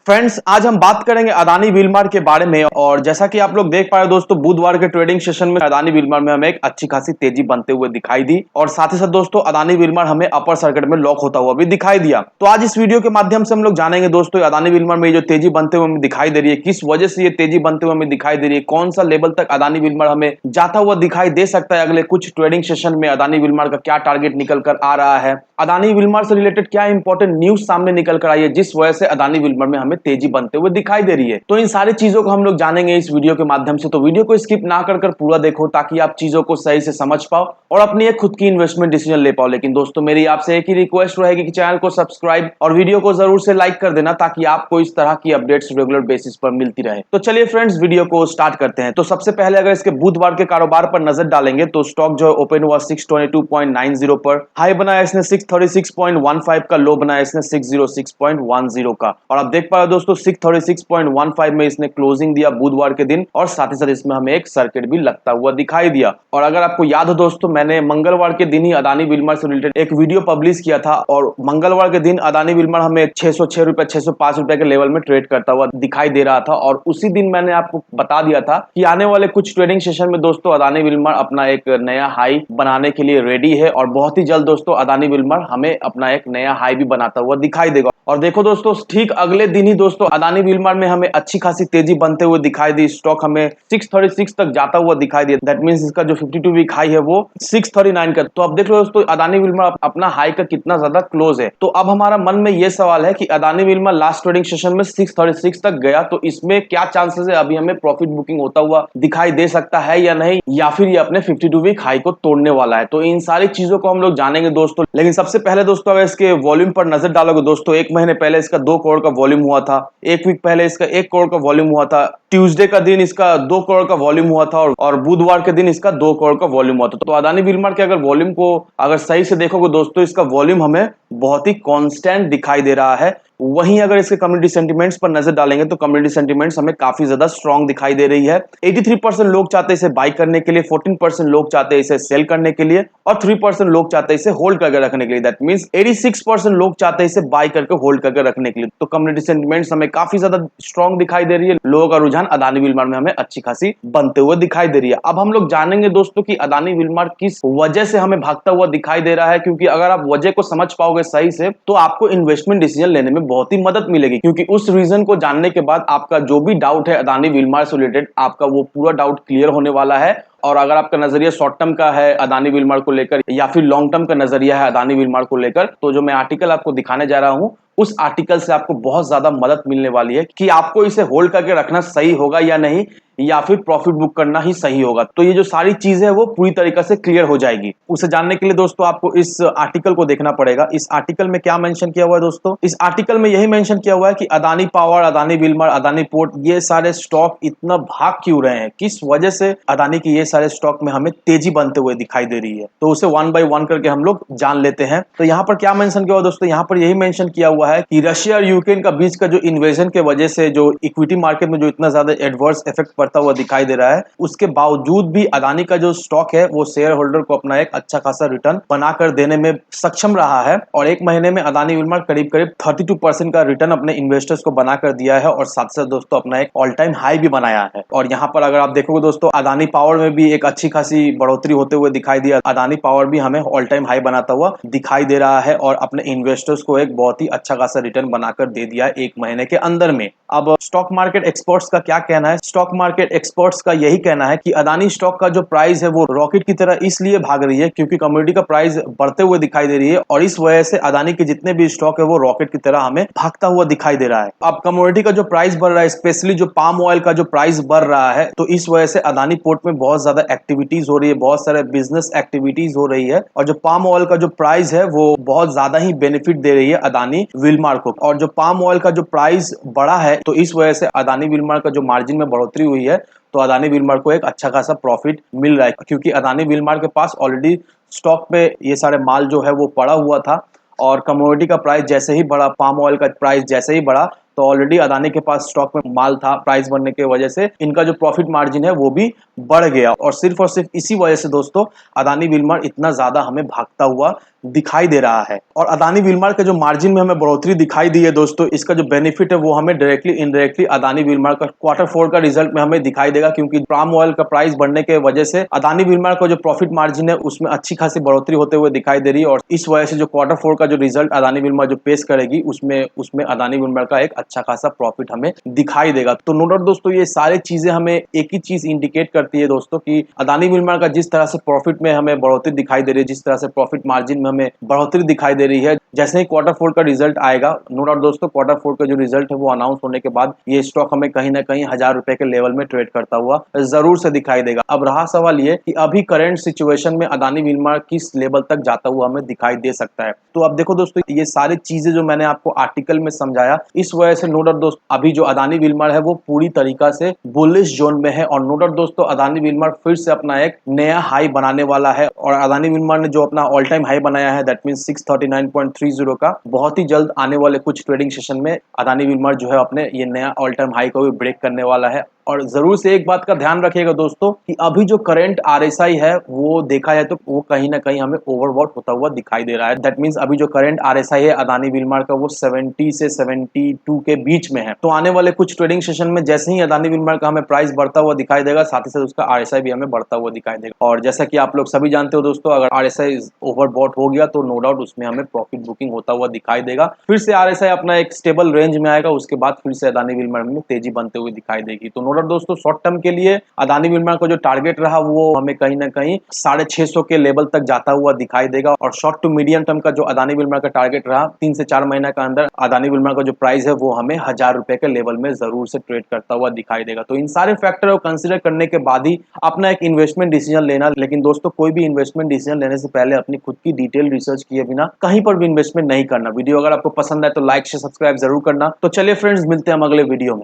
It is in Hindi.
फ्रेंड्स, आज हम बात करेंगे अदानी विलमार के बारे में। और जैसा कि आप लोग देख पा रहे हो दोस्तों, बुधवार के ट्रेडिंग सेशन में अदानी विलमार में हमें एक अच्छी खासी तेजी बनते हुए दिखाई दी और साथ ही साथ दोस्तों अदानी विलमार हमें अपर सर्किट में लॉक होता हुआ भी दिखाई दिया। तो आज इस वीडियो के माध्यम से हम लोग जानेंगे दोस्तों अदानी विलमार में जो तेजी बनते हुए हमें दिखाई दे रही है, किस वजह से ये तेजी बनते हुए हमें दिखाई दे रही है, कौन सा लेवल तक अदानी विलमार हमें जाता हुआ दिखाई दे सकता है अगले कुछ ट्रेडिंग सेशन में, अदानी विलमार का क्या टारगेट निकल कर आ रहा है, अदानी विलमार से रिलेटेड क्या इंपॉर्टेंट न्यूज सामने निकल कर आई है जिस वजह से अदानी विलमार में हमें तेजी बनते हुए दिखाई दे रही है। तो इन सारी चीजों को हम लोग जानेंगे इस वीडियो के माध्यम से। तो वीडियो को स्किप ना कर पूरा देखो ताकि आप चीजों को सही से समझ पाओ और अपनी एक खुद की इन्वेस्टमेंट डिसीजन ले पाओ। लेकिन दोस्तों मेरी आपसे एक ही रिक्वेस्ट रहेगी कि चैनल को सब्सक्राइब और वीडियो को जरूर से लाइक कर देना ताकि आपको इस तरह की अपडेट्स रेगुलर बेसिस पर मिलती रहे। तो चलिए फ्रेंड्स, वीडियो को स्टार्ट करते हैं। तो सबसे पहले अगर इसके बुधवार के कारोबार पर नजर डालेंगे तो स्टॉक जो ओपन हुआ 622.90 पर, हाई बनाया इसने 636.15 का, लो बनाया इसने 606.10 का। और आप देख पा रहे हो दोस्तों 636.15 में इसने क्लोजिंग दिया बुधवार के दिन और साथ ही साथ इसमें हमें एक सर्किट भी लगता हुआ दिखाई दिया। और अगर आपको याद हो दोस्तों, मैंने मंगलवार के दिन ही अदानी विलमार से रिलेटेड एक वीडियो पब्लिश किया था और मंगलवार के दिन अदानी विलमार हमें 606 रुपए 605 रुपए के लेवल में ट्रेड करता हुआ दिखाई दे रहा था। और उसी दिन मैंने आपको बता दिया था कि आने वाले कुछ ट्रेडिंग सेशन में दोस्तों अदानी विलमार अपना एक नया हाई बनाने के लिए रेडी है और बहुत ही जल्द दोस्तों अदानी विलमार हमें अपना एक नया हाई भी बनाता हुआ दिखाई देगा। और देखो दोस्तों, ठीक अगले दिन ही दोस्तों अदानी विलमार में हमें अच्छी खासी तेजी बनते हुए दिखाई दी। स्टॉक हमें 636 तक जाता हुआ दिखाई दिया। दैट मींस इसका जो 52 वीक हाई है वो 639 का। तो अब देख लो दोस्तों अदानी विलमार अपना हाई का कितना ज्यादा क्लोज है। तो अब हमारा मन में ये सवाल है कि Adani Wilmar last trading session में 636 तक गया तो इसमें क्या चांसेस है अभी हमें प्रॉफिट बुकिंग होता हुआ दिखाई दे सकता है या नहीं, या फिर ये अपने 52 वीक हाई को तोड़ने वाला है। तो इन सारी चीजों को हम लोग जानेंगे दोस्तों। लेकिन सबसे पहले दोस्तों अगर इसके वॉल्यूम पर नजर डालोगे दोस्तों, एक महीने पहले इसका 2 करोड़ का वॉल्यूम हुआ था, एक वीक पहले इसका 1 करोड़ का वॉल्यूम हुआ था, ट्यूसडे का दिन इसका 2 करोड़ का वॉल्यूम हुआ था और बुधवार के दिन इसका 2 करोड़ का वॉल्यूम हुआ था। तो अदानी विलमार के अगर वॉल्यूम को अगर सही से देखोगे दोस्तों, इसका वॉल्यूम हमें बहुत ही कांस्टेंट दिखाई दे रहा है। वहीं अगर इसके कम्युनिटी सेंटिमेंट्स पर नजर डालेंगे तो कम्युनिटी सेंटिमेंट्स हमें काफी ज्यादा स्ट्रांग दिखाई दे रही है। 83% लोग चाहते हैं इसे बाई करने के लिए, 14% लोग चाहते हैं इसे सेल करने के लिए और 3% लोग चाहते हैं इसे होल्ड करके रखने के लिए। दैट मींस 86% लोग चाहते हैं इसे बाई करके होल्ड करके रखने के लिए। तो कम्युनिटी सेंटिमेंट्स हमें काफी ज्यादा स्ट्रांग दिखाई दे रही है। लोगों का रुझान अदानी विलमार में हमें अच्छी खासी बनते हुए दिखाई दे रही है। अब हम लोग जानेंगे दोस्तों कि अदानी विलमार किस वजह से हमें भागता हुआ दिखाई दे रहा है, क्योंकि अगर आप वजह को समझ पाओगे सही से तो आपको इन्वेस्टमेंट डिसीजन लेने में बहुत ही मदद मिलेगी। क्योंकि उस रीजन को जानने के बाद आपका जो भी डाउट है अदानी विलमार से रिलेटेड, आपका वो पूरा डाउट क्लियर होने वाला है। और अगर आपका नजरिया शॉर्ट टर्म का है अदानी विलमार को लेकर या फिर लॉन्ग टर्म का नजरिया है अदानी विलमार को लेकर, तो जो मैं आर्टिकल आपको दिखाने जा रहा हूं उस आर्टिकल से आपको बहुत ज्यादा मदद मिलने वाली है कि आपको इसे होल्ड करके रखना सही होगा या नहीं, या फिर प्रॉफिट बुक करना ही सही होगा। तो ये जो सारी चीजें है वो पूरी तरीके से क्लियर हो जाएगी। उसे जानने के लिए दोस्तों आपको इस आर्टिकल को देखना पड़ेगा। इस आर्टिकल में क्या मेंशन किया हुआ है दोस्तों? इस आर्टिकल में यही मेंशन किया हुआ है कि Adani power, Adani Wilmar, Adani port, ये सारे स्टॉक इतना भाग क्यों रहे हैं, किस वजह से अदानी की ये सारे स्टॉक में हमें तेजी बनते हुए दिखाई दे रही है। तो उसे वन बाय वन करके हम लोग जान लेते हैं। तो यहाँ पर क्या मेंशन किया हुआ दोस्तों? यहाँ पर यही मेंशन किया हुआ है कि रशिया और यूक्रेन का बीच का जो इन्वेजन के वजह से जो इक्विटी मार्केट में जो इतना ज्यादा एडवर्स इफेक्ट पड़ता हुआ दिखाई दे रहा है, उसके बावजूद भी अदानी का जो स्टॉक है वो शेयर होल्डर को अपना एक अच्छा खासा रिटर्न बनाकर देने में सक्षम रहा है। और एक महीने में अदानी विलमार करीब 32% का रिटर्न अपने इन्वेस्टर्स को बनाकर दिया है और साथ साथ दोस्तों अपना एक ऑल टाइम हाई भी बनाया है। और यहाँ पर अगर आप देखोगे दोस्तों अदानी पावर में भी एक अच्छी खासी बढ़ोतरी होते हुए दिखाई दिया। अदानी पावर भी हमें ऑल टाइम हाई बनाता हुआ दिखाई दे रहा है और अपने इन्वेस्टर्स को एक बहुत ही अच्छा खासा रिटर्न बनाकर दे दिया है एक महीने के अंदर में। अब स्टॉक मार्केट एक्सपर्ट्स का क्या कहना है? स्टॉक मार्केट एक्सपर्ट्स का यही कहना है कि अदानी स्टॉक का जो प्राइस है वो रॉकेट की तरह इसलिए भाग रही है क्योंकि कमोडिटी का प्राइस बढ़ते हुए दिखाई दे रही है और इस वजह से अदानी के जितने भी स्टॉक है वो रॉकेट की तरह हमें भागता हुआ दिखाई दे रहा है। अब कमोडिटी का जो प्राइस बढ़ रहा है, स्पेशली जो पाम ऑयल का जो प्राइस बढ़ रहा है, तो इस वजह से अदानी पोर्ट में बहुत ज्यादा एक्टिविटीज हो रही है, बहुत सारे बिजनेस एक्टिविटीज हो रही है और जो पाम ऑयल का जो प्राइस है वो बहुत ज्यादा ही बेनिफिट दे रही है अदानी विलमार को। और जो पाम ऑयल का जो प्राइस बढ़ा है तो इस वजह से अदानी विलमार का जो मार्जिन में बढ़ोतरी हुई है, तो अदानी विलमार को एक अच्छा खासा प्रॉफिट मिल रहा है क्योंकि अदानी विलमार के पास ऑलरेडी स्टॉक पे ये सारे माल जो है वो पड़ा हुआ था और कमोडिटी का प्राइस जैसे ही बढ़ा, पाम ऑयल का प्राइस जैसे ही बढ़ा, तो ऑलरेडी अदानी के पास स्टॉक में माल था, प्राइस बढ़ने की वजह से इनका जो प्रॉफिट मार्जिन है वो भी बढ़ गया और सिर्फ इसी वजह से दोस्तों अदानी विलमार इतना ज्यादा हमें भागता हुआ दिखाई दे रहा है। और अदानी विलमार के जो मार्जिन में हमें बढ़ोतरी दिखाई दी है दोस्तों, इसका जो बेनिफिट है वो हमें डायरेक्टली इनडायरेक्टली अदानी विलमार का Q4 का रिजल्ट में हमें दिखाई देगा, क्योंकि पाम ऑयल का प्राइस बढ़ने के वजह से अदानी विलमार का जो प्रॉफिट मार्जिन है उसमें अच्छी खासी बढ़ोतरी होते हुए दिखाई दे रही है। और इस वजह से जो Q4 का जो रिजल्ट अदानी विलमार जो पेश करेगी उसमें अदानी विलमार का एक अच्छा खासा प्रॉफिट हमें दिखाई देगा। तो नो डाउट दोस्तों ये सारी चीजें हमें एक ही चीज इंडिकेट करती है दोस्तों कि अदानी विलमार का जिस तरह से प्रॉफिट में हमें बढ़ोतरी दिखाई दे रही है, जिस तरह से प्रॉफिट मार्जिन में हमें बढ़ोतरी दिखाई दे रही है, जैसे ही Q4 का रिजल्ट आएगा, नो डाउट दोस्तों Q4 का जो रिजल्ट है वो अनाउंस होने के बाद ये स्टॉक हमें कहीं ना कहीं 1000 रुपए के लेवल में ट्रेड करता हुआ जरूर से दिखाई देगा। अब रहा सवाल ये कि अभी करंट सिचुएशन में अदानी विलमार किस लेवल तक जाता हुआ हमें दिखाई दे सकता है। तो अब देखो दोस्तों ये सारी चीजें जो मैंने आपको आर्टिकल में समझाया, इस वजह से नो डाउट दोस्तों अभी जो अदानी विलमार है वो पूरी तरीका से बुलिश जोन में है। और नो डाउट दोस्तों अदानी विलमार फिर से अपना एक नया हाई बनाने वाला है और अदानी विलमार ने जो अपना ऑल टाइम हाई बनाया है दैट मींस 639.30 का, बहुत ही जल्द आने वाले कुछ ट्रेडिंग सेशन में अदानी विलमार जो है अपने ये नया ऑल टाइम हाई को भी ब्रेक करने वाला है। और जरूर से एक बात का ध्यान रखिएगा दोस्तों कि अभी जो करंट RSI है वो देखा जाए तो वो कहीं ना कहीं हमें ओवरबॉट होता हुआ दिखाई दे रहा है। दैट मींस अभी जो करंट RSI है अदानी विलमार का वो 70 से 72 के बीच में है। तो आने वाले कुछ ट्रेडिंग सेशन में जैसे ही अदानी विलमार का हमें प्राइस बढ़ता हुआ दिखाई देगा, साथ ही साथ उसका RSI भी हमें बढ़ता हुआ दिखाई देगा। और जैसा कि आप लोग सभी जानते हो दोस्तों, अगर RSI ओवरबॉट हो गया तो नो डाउट उसमें हमें प्रॉफिट बुकिंग होता हुआ दिखाई देगा। फिर से RSI अपना एक स्टेबल रेंज में आएगा, उसके बाद फिर से अदानी विलमार में तेजी बनते हुए दिखाई देगी। तो नो डाउट दोस्तों शॉर्ट टर्म के लिए अदानी विलमार का जो टारगेट रहा वो हमें कहीं ना कहीं 650 के लेवल तक जाता हुआ दिखाई देगा। और शॉर्ट टू मीडियम टर्म का जो अदानी विलमार का टारगेट रहा 3 से 4 महीने का अंदर अदानी विलमार का जो प्राइस है वो हमें 1000 रुपए के लेवल में जरूर से ट्रेड करता हुआ दिखाई देगा। तो इन सारे फैक्टर को कंसिडर करने के बाद ही अपना एक इन्वेस्टमेंट डिसीजन लेना। लेकिन दोस्तों कोई भी इन्वेस्टमेंट डिसीजन लेने से पहले अपनी खुद की डिटेल रिसर्च किए बिना कहीं पर भी इन्वेस्टमेंट नहीं करना। वीडियो अगर आपको पसंद है तो लाइक से सब्सक्राइब जरूर करना। तो चलिए फ्रेंड्स, मिलते हैं हम अगले वीडियो में।